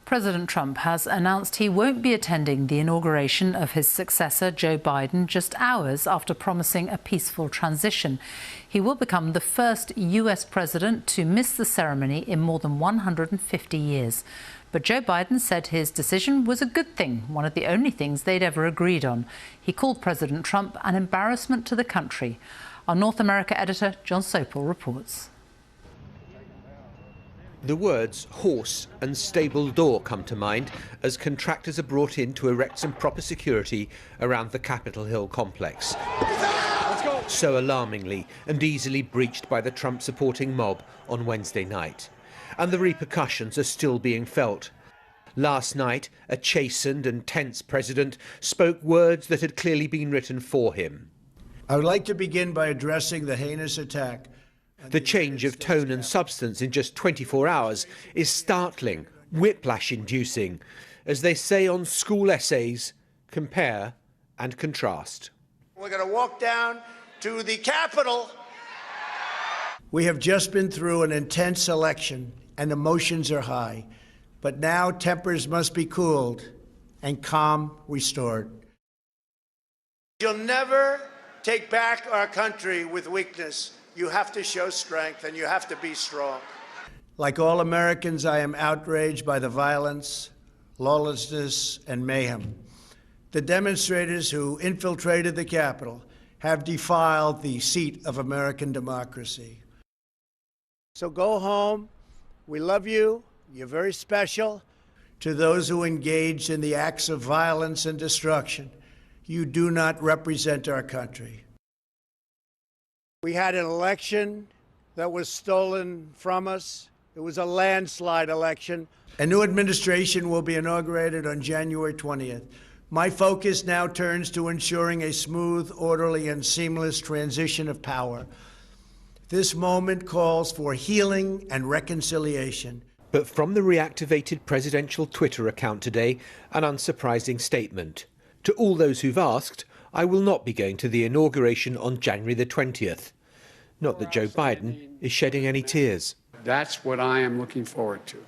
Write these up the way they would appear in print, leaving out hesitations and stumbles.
President Trump has announced he won't be attending the inauguration of his successor, Joe Biden, just hours after promising a peaceful transition. He will become the first US president to miss the ceremony in more than 150 years. But Joe Biden said his decision was a good thing, one of the only things they'd ever agreed on. He called President Trump an embarrassment to the country. Our North America editor, John Sopel, reports. The words horse and stable door come to mind as contractors are brought in to erect some proper security around the Capitol Hill complex. So alarmingly and easily breached by the Trump-supporting mob on Wednesday night. And the repercussions are still being felt. Last night, a chastened and tense president spoke words that had clearly been written for him. I would like to begin by addressing the heinous attack. The change of tone and substance in just 24 hours is startling, whiplash-inducing. As they say on school essays, compare and contrast. We're going to walk down to the Capitol. We have just been through an intense election and emotions are high. But now tempers must be cooled and calm restored. You'll never take back our country with weakness. You have to show strength and you have to be strong. Like all Americans, I am outraged by the violence, lawlessness, and mayhem. The demonstrators who infiltrated the Capitol have defiled the seat of American democracy. So go home. We love you. You're very special. To those who engaged in the acts of violence and destruction, you do not represent our country. We had an election that was stolen from us. It was a landslide election. A new administration will be inaugurated on January 20th. My focus now turns to ensuring a smooth, orderly, and seamless transition of power. This moment calls for healing and reconciliation. But from the reactivated presidential Twitter account today, an unsurprising statement. To all those who've asked, I will not be going to the inauguration on January the 20th. Not that Joe Biden is shedding any tears. That's what I am looking forward to,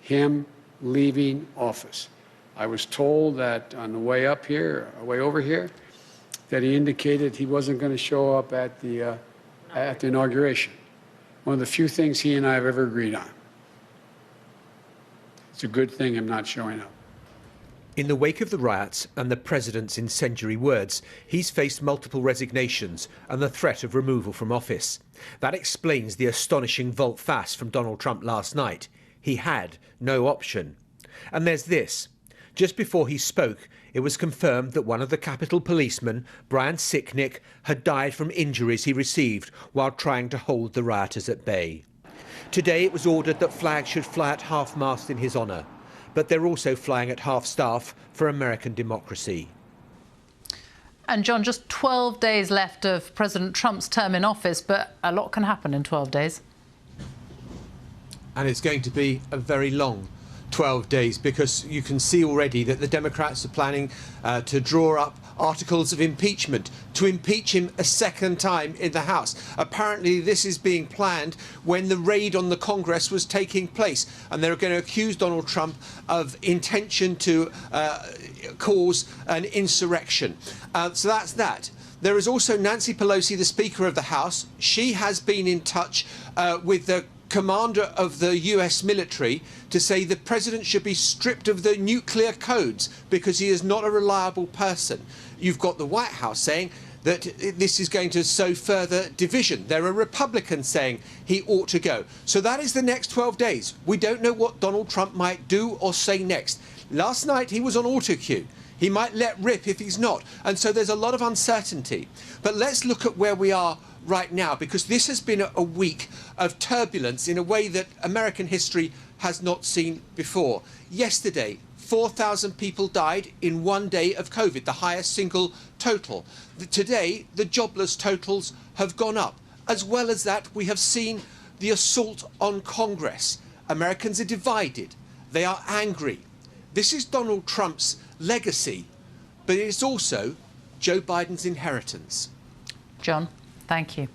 him leaving office. I was told that on the way up here, way over here, that he indicated he wasn't going to show up at the inauguration. One of the few things he and I have ever agreed on. It's a good thing I'm not showing up. In the wake of the riots and the president's incendiary words, he's faced multiple resignations and the threat of removal from office. That explains the astonishing volte-face from Donald Trump last night. He had no option. And there's this. Just before he spoke, it was confirmed that one of the Capitol policemen, Brian Sicknick, had died from injuries he received while trying to hold the rioters at bay. Today it was ordered that flags should fly at half-mast in his honour. But they're also flying at half-staff for American democracy. And John, just 12 days left of President Trump's term in office, but a lot can happen in 12 days. And it's going to be a very long 12 days, because you can see already that the Democrats are planning to draw up articles of impeachment to impeach him a second time in the House. Apparently this is being planned when the raid on the Congress was taking place, and they're going to accuse Donald Trump of intention to cause an insurrection. So that's that. There is also Nancy Pelosi, the Speaker of the House. She has been in touch with the commander of the US military to say the president should be stripped of the nuclear codes because he is not a reliable person. You've got the White House saying that this is going to sow further division. There are Republicans saying he ought to go. So that is the next 12 days. We don't know what Donald Trump might do or say next. Last night he was on auto cue. He might let rip if he's not. And so there's a lot of uncertainty. But let's look at where we are right now, because this has been a week of turbulence in a way that American history has not seen before. Yesterday, 4,000 people died in one day of COVID, the highest single total. Today, the jobless totals have gone up. As well as that, we have seen the assault on Congress. Americans are divided. They are angry. This is Donald Trump's legacy, but it is also Joe Biden's inheritance. John, thank you.